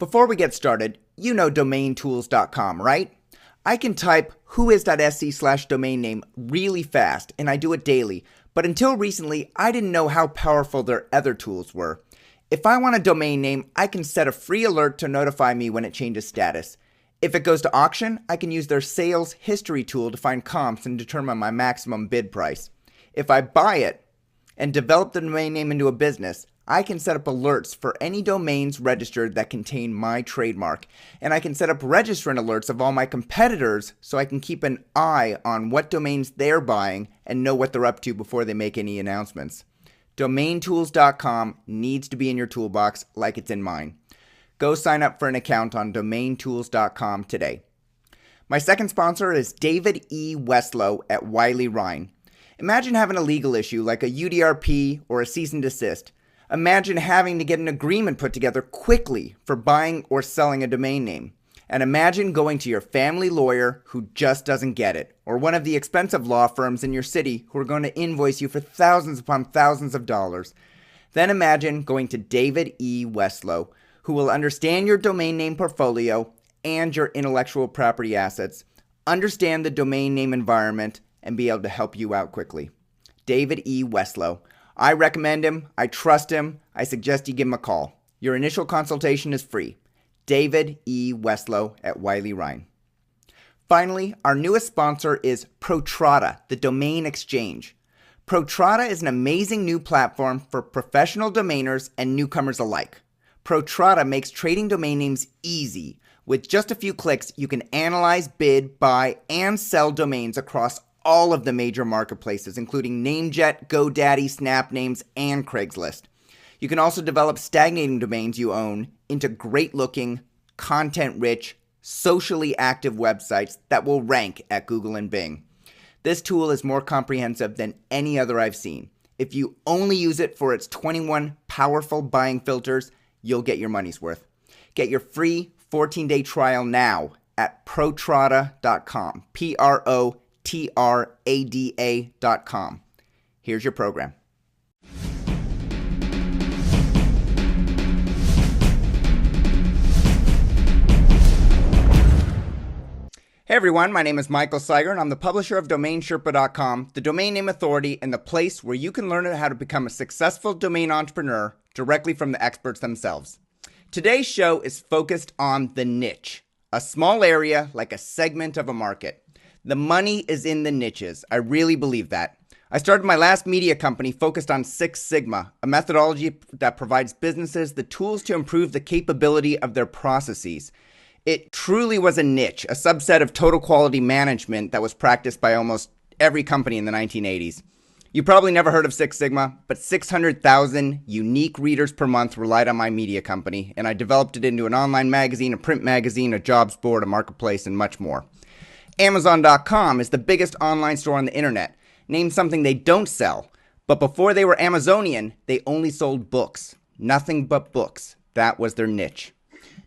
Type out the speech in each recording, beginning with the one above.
Before we get started, you know domaintools.com, right? I can type whois.sc/domain name really fast, and I do it daily, but until recently, I didn't know how powerful their other tools were. If I want a domain name, I can set a free alert to notify me when it changes status. If it goes to auction, I can use their sales history tool to find comps and determine my maximum bid price. If I buy it and develop the domain name into a business, I can set up alerts for any domains registered that contain my trademark, and I can set up registering alerts of all my competitors so I can keep an eye on what domains they're buying and know what they're up to before they make any announcements. Domaintools.com needs to be in your toolbox like it's in mine. Go sign up for an account on domaintools.com today. My second sponsor is David E. Westlow at Wiley Rhine. Imagine having a legal issue like a UDRP or a cease and desist. Imagine having to get an agreement put together quickly for buying or selling a domain name. And imagine going to your family lawyer who just doesn't get it, or one of the expensive law firms in your city who are going to invoice you for thousands upon thousands of dollars. Then imagine going to David E. Westlow, who will understand your domain name portfolio and your intellectual property assets, understand the domain name environment, and be able to help you out quickly. David E. Westlow. I recommend him. I trust him. I suggest you give him a call. Your initial consultation is free. David E. Westlow at Wiley Rhine. Finally, our newest sponsor is Protrata, the domain exchange. Protrata is an amazing new platform for professional domainers and newcomers alike. Protrata makes trading domain names easy. With just a few clicks, you can analyze, bid, buy, and sell domains across all of the major marketplaces, including Namejet, GoDaddy, SnapNames, and Craigslist. You can also develop stagnating domains you own into great-looking, content-rich, socially active websites that will rank at Google and Bing. This tool is more comprehensive than any other I've seen. If you only use it for its 21 powerful buying filters, you'll get your money's worth. Get your free 14-day trial now at protrata.com. Protrada.com. Here's your program. Hey everyone, my name is Michael Seiger and I'm the publisher of DomainSherpa.com, the domain name authority and the place where you can learn how to become a successful domain entrepreneur directly from the experts themselves. Today's show is focused on the niche, a small area like a segment of a market. The money is in the niches. I really believe that. I started my last media company focused on Six Sigma, a methodology that provides businesses the tools to improve the capability of their processes. It truly was a niche, a subset of total quality management that was practiced by almost every company in the 1980s. You probably never heard of Six Sigma, but 600,000 unique readers per month relied on my media company, and I developed it into an online magazine, a print magazine, a jobs board, a marketplace, and much more. Amazon.com is the biggest online store on the internet. Name something they don't sell, but before they were Amazonian, they only sold books. Nothing but books. That was their niche.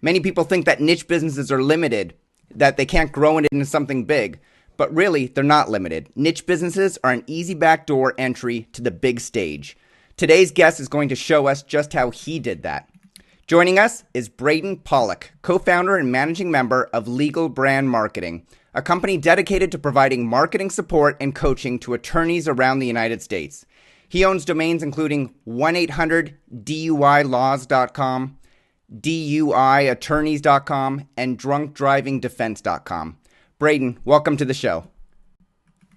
Many people think that niche businesses are limited, that they can't grow it into something big. But really, they're not limited. Niche businesses are an easy backdoor entry to the big stage. Today's guest is going to show us just how he did that. Joining us is Braden Pollock, co-founder and managing member of Legal Brand Marketing, a company dedicated to providing marketing support and coaching to attorneys around the United States. He owns domains including 1-800-DUI-laws.com, DUIattorneys.com, and drunkdrivingdefense.com. Braden, welcome to the show.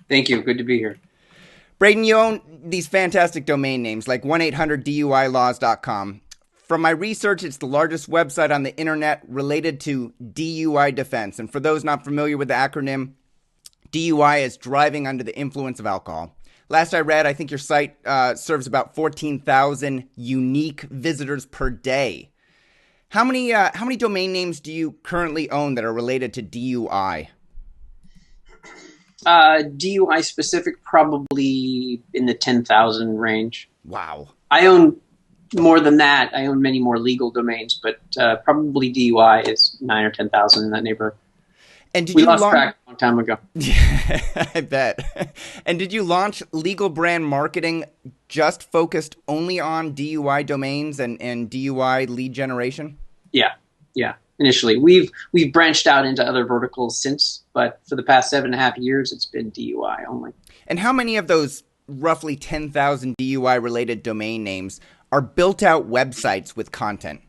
Thank you. Good to be here. Braden, you own these fantastic domain names like 1-800-DUI-laws.com. From my research, it's the largest website on the internet related to DUI defense. And for those not familiar with the acronym, DUI is driving under the influence of alcohol. Last I read, I think your site serves about 14,000 unique visitors per day. How many domain names do you currently own that are related to DUI? DUI specific, probably in the 10,000 range. Wow. I own more than that. I own many more legal domains, but probably DUI is 9 or 10,000 in that neighborhood. And did we you lost track a long time ago. Yeah, I bet. And did you launch Legal Brand Marketing just focused only on DUI domains and DUI lead generation? Yeah. Yeah. Initially, we've branched out into other verticals since, but for the past 7.5 years, it's been DUI only. And how many of those roughly 10,000 DUI related domain names are built out websites with content?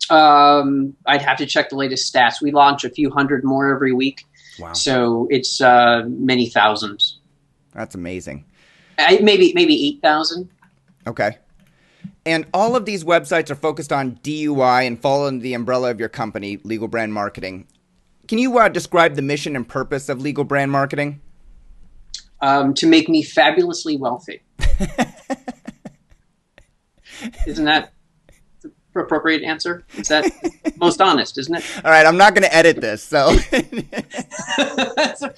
I'd have to check the latest stats. We launch a few hundred more every week. Wow. So it's many thousands. That's amazing. Maybe 8,000. Okay. And all of these websites are focused on DUI and fall under the umbrella of your company, Legal Brand Marketing. Can you describe the mission and purpose of Legal Brand Marketing? To make me fabulously wealthy. Isn't that the appropriate answer? Is that most honest, isn't it? All right, I'm not going to edit this, so. So,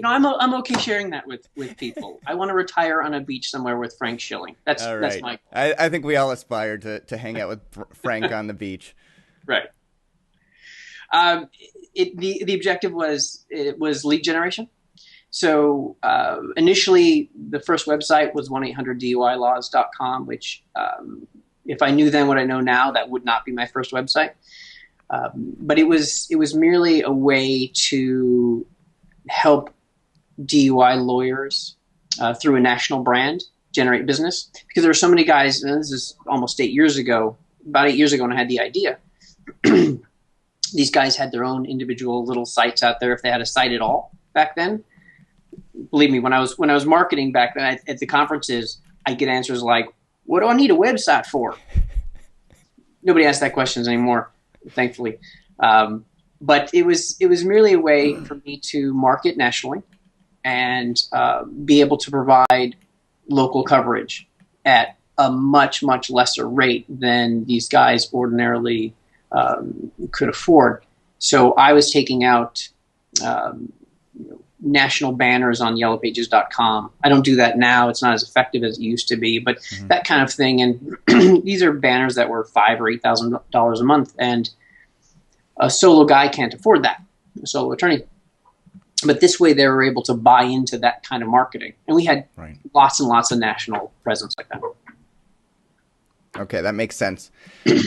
I'm okay sharing that with people. I want to retire on a beach somewhere with Frank Schilling. That's my goal. I think we all aspire to hang out with Frank on the beach. Right. The objective was lead generation. So initially, the first website was 1-800-DUIlaws.com, which if I knew then what I know now, that would not be my first website. But it was merely a way to help DUI lawyers through a national brand generate business, because there are so many guys, and this is almost about 8 years ago when I had the idea. These guys had their own individual little sites out there, if they had a site at all back then. Believe me, when I was marketing back then at the conferences, I get answers like, "What do I need a website for?" Nobody asks that questions anymore, thankfully. But it was merely a way for me to market nationally and be able to provide local coverage at a much, much lesser rate than these guys ordinarily could afford. So I was taking out national banners on yellowpages.com. I don't do that now. It's not as effective as it used to be, but that kind of thing. And these are banners that were $5,000 or $8,000 a month, and a solo guy can't afford that, a solo attorney. But this way they were able to buy into that kind of marketing. And we had lots and lots of national presence like that. Okay, that makes sense.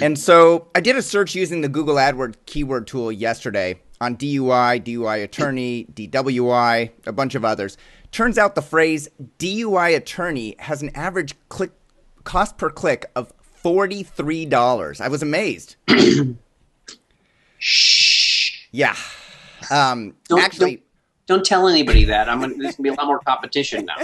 And so I did a search using the Google AdWords keyword tool yesterday on DUI, DUI attorney, DWI, a bunch of others. Turns out the phrase DUI attorney has an average cost per click of $43. I was amazed. Shh. Yeah. Don't tell anybody that. There's going to be a lot more competition now.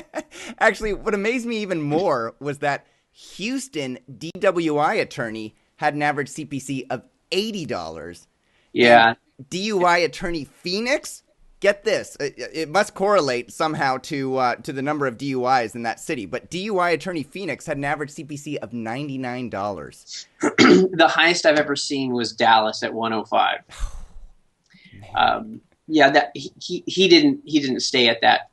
Actually, what amazed me even more was that Houston DWI attorney had an average CPC of $80. Yeah. And DUI attorney Phoenix, get this, it must correlate somehow to the number of DUIs in that city, but DUI attorney Phoenix had an average CPC of $99. The highest I've ever seen was Dallas at 105. Yeah, that he didn't stay at that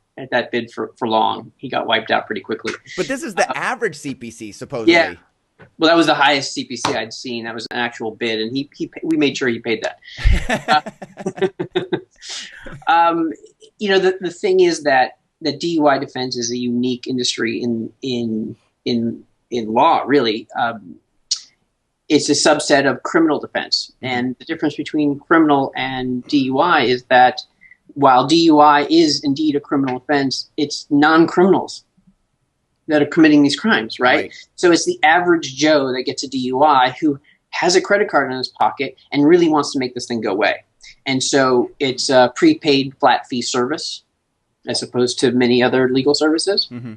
bid for long. He got wiped out pretty quickly. But this is the average CPC, supposedly. Yeah. Well, that was the highest CPC I'd seen. That was an actual bid, and we made sure he paid that. The thing is that the DUI defense is a unique industry in law. Really, it's a subset of criminal defense, and the difference between criminal and DUI is that while DUI is indeed a criminal offense, it's non-criminals that are committing these crimes, right? So it's the average Joe that gets a DUI who has a credit card in his pocket and really wants to make this thing go away. And so it's a prepaid flat fee service as opposed to many other legal services. Mm-hmm.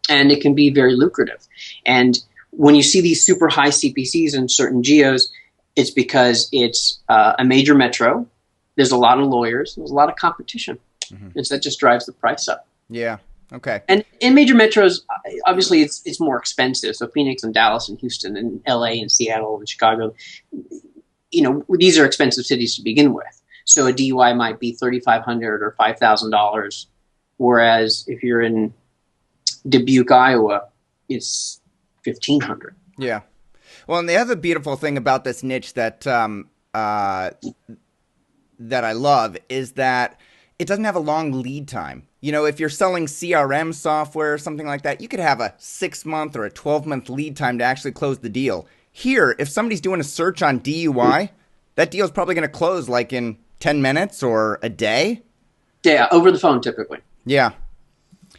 And it can be very lucrative. And when you see these super high CPCs in certain geos, it's because it's a major metro. There's a lot of lawyers. There's a lot of competition. Mm-hmm. And so that just drives the price up. Yeah. Okay. And in major metros, obviously, it's more expensive. So Phoenix and Dallas and Houston and LA and Seattle and Chicago, these are expensive cities to begin with. So a DUI might be $3,500 or $5,000, whereas if you're in Dubuque, Iowa, it's $1,500. Yeah. Well, and the other beautiful thing about this niche that I love is that it doesn't have a long lead time. If you're selling CRM software or something like that, you could have a 6-month or a 12-month lead time to actually close the deal. Here, if somebody's doing a search on DUI, that deal's probably going to close like in 10 minutes or a day. Yeah, over the phone typically. Yeah.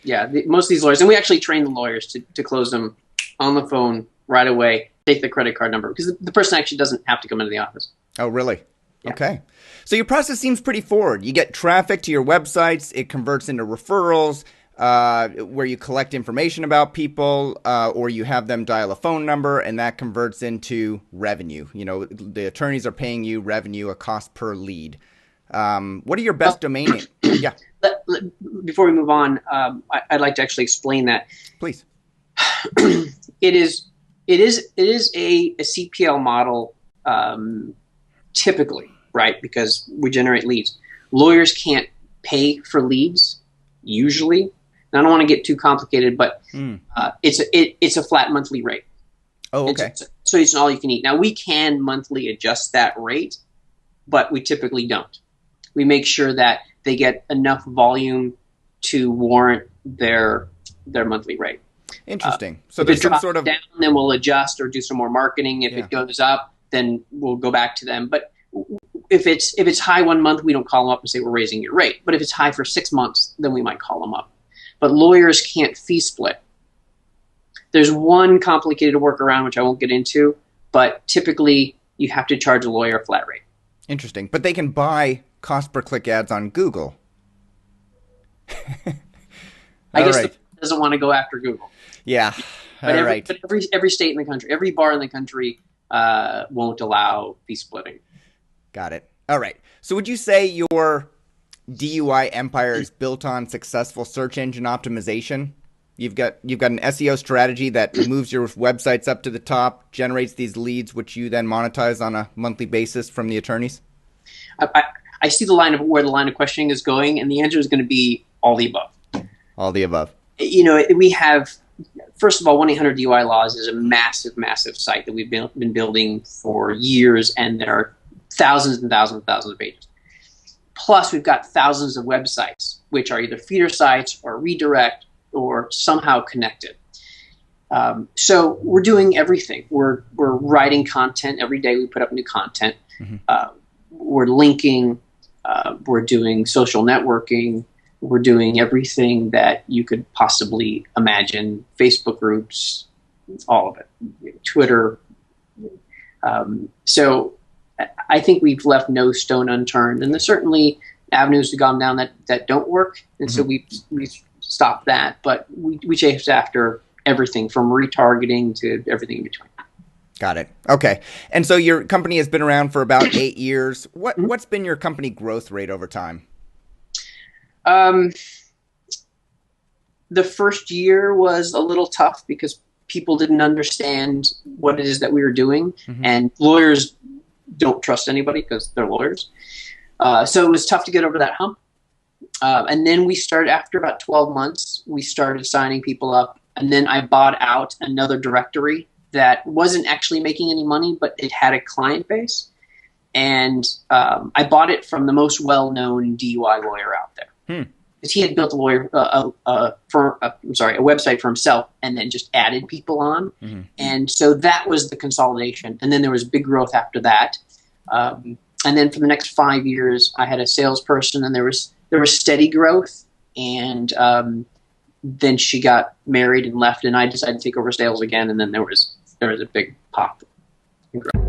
Yeah, most of these lawyers, and we actually train the lawyers to close them on the phone right away, take the credit card number, because the person actually doesn't have to come into the office. Oh, really? Yeah. Okay. So your process seems pretty forward. You get traffic to your websites. It converts into referrals where you collect information about people or you have them dial a phone number, and that converts into revenue. You know, the attorneys are paying you revenue, a cost per lead. What are your best domain names? Yeah. Before we move on, I'd like to actually explain that. Please. It is a CPL model typically, right? Because we generate leads. Lawyers can't pay for leads usually. And I don't want to get too complicated, but it's a flat monthly rate. Oh, okay. So it's an all you can eat. Now we can monthly adjust that rate, but we typically don't. We make sure that they get enough volume to warrant their monthly rate. Interesting. So if there's it some drops sort of down, then we'll adjust or do some more marketing. If it goes up, then we'll go back to them. But if it's high one month, we don't call them up and say we're raising your rate. But if it's high for 6 months, then we might call them up. But lawyers can't fee split. There's one complicated workaround, which I won't get into, but typically you have to charge a lawyer a flat rate. Interesting. But they can buy cost per click ads on Google. I guess the doesn't want to go after Google. Yeah. But every state in the country, every bar in the country won't allow fee splitting. Got it. All right. So would you say your DUI empire is built on successful search engine optimization? You've got an SEO strategy that moves your websites up to the top, generates these leads, which you then monetize on a monthly basis from the attorneys? I see the line of where the line of questioning is going, and the answer is going to be all the above. All the above. You know, we have, first of all, 1-800-DUI Laws is a massive, massive site that we've been building for years, and there are thousands and thousands and thousands of pages. Plus, we've got thousands of websites, which are either feeder sites or redirect or somehow connected. So we're doing everything. We're writing content every day. We put up new content. Mm-hmm. We're linking. We're doing social networking. We're doing everything that you could possibly imagine. Facebook groups, all of it. Twitter. So I think we've left no stone unturned. And there's certainly avenues to gone down that don't work. And so we've stopped that. But we chase after everything from retargeting to everything in between. Got it. Okay. And so your company has been around for about 8 years. What's been your company growth rate over time? The first year was a little tough because people didn't understand what it is that we were doing. Mm-hmm. And lawyers don't trust anybody because they're lawyers. So it was tough to get over that hump. And then we started, after about 12 months, we started signing people up. And then I bought out another directory that wasn't actually making any money, but it had a client base. And I bought it from the most well-known DUI lawyer out there. Because he had built a website for himself and then just added people on. Mm-hmm. And so that was the consolidation. And then there was big growth after that. And then for the next 5 years, I had a salesperson, and there was steady growth. And then she got married and left, and I decided to take over sales again. And then there was a big pop in growth.